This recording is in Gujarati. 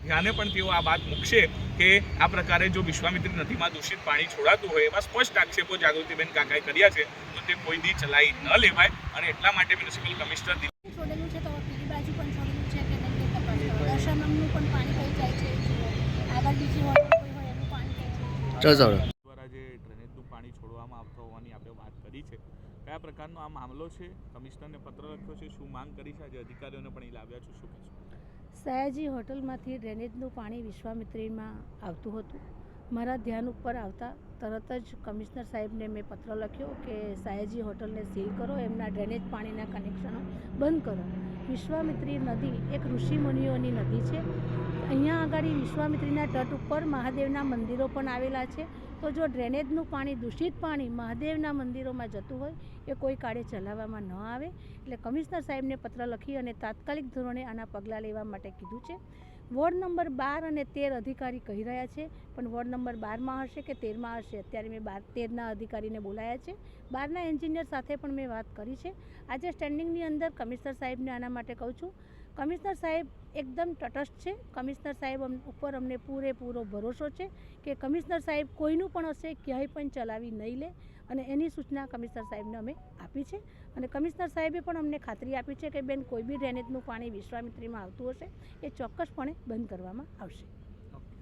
ધ્યાને પણ તેઓ આ વાત મૂકશે કે આ પ્રકારે જો વિશ્વામિત્રી નદીમાં દૂષિત પાણી છોડાતું હોય એવા સ્પષ્ટ આક્ષેપો જાગૃતિબેન કાકાએ કર્યા છે તો તે કોઈ દી ચલાવી ન લેવાય અને એટલા માટે મ્યુનિસિપલ કમિશનર છોડેલું છે તો પેલી બાજુ પણ છોડેલું છે કે નહીં તે તપાસ કરો. દશામાનું પણ પાણી કઈ જાય છે, આગળ બીજી હોય કોઈ હોય એનું પાણી કઈ જાય દ્વારા જે ડ્રેનેજનું પાણી છોડવામાં આવતું હોવાની આપણે વાત કરી છે, કયા પ્રકારનો આ મામલો છે, કમિશનરને પત્ર લખ્યો છે, શું માંગ કરી છે, આજે અધિકારીઓને પણ અહીં લાવ્યા છો, શું કહેશો? સયાજી હોટલમાંથી ડ્રેનેજનું પાણી વિશ્વામિત્રીમાં આવતું હતું. મારા ધ્યાન ઉપર આવતા તરત જ કમિશનર સાહેબને મેં પત્ર લખ્યો કે સયાજી હોટલને સીલ કરો, એમના ડ્રેનેજ પાણીના કનેક્શનો બંધ કરો. વિશ્વામિત્રી નદી એક ઋષિમુનિઓની નદી છે. અહીંયા આગળ વિશ્વામિત્રીના તટ ઉપર મહાદેવના મંદિરો પણ આવેલા છે. તો જો ડ્રેનેજનું પાણી, દૂષિત પાણી મહાદેવના મંદિરોમાં જતું હોય એ કોઈ કાળે ચલાવવામાં ન આવે. એટલે કમિશનર સાહેબને પત્ર લખી અને તાત્કાલિક ધોરણે આના પગલાં લેવા માટે કીધું છે. વોર્ડ નંબર 12 અને 13 અધિકારી કહી રહ્યા છે, પણ વોર્ડ નંબર 12માં હશે કે 13માં હશે, અત્યારે મેં 13ના અધિકારીને બોલાયા છે. 12ના એન્જિનિયર સાથે પણ મેં વાત કરી છે. આજે સ્ટેન્ડિંગની અંદર કમિશનર સાહેબને આના માટે કહું છું. કમિશનર સાહેબ એકદમ તટસ્થ છે. કમિશનર સાહેબ ઉપર અમને પૂરેપૂરો ભરોસો છે કે કમિશનર સાહેબ કોઈનું પણ હશે ક્યાંય પણ ચલાવી નહીં લે અને એની સૂચના કમિશનર સાહેબને અમે આપી છે. અને કમિશનર સાહેબે પણ અમને ખાતરી આપી છે કે બેન કોઈ બી ડ્રેનેજનું પાણી વિશ્વામિત્રીમાં આવતું હશે એ ચોક્કસપણે બંધ કરવામાં આવશે.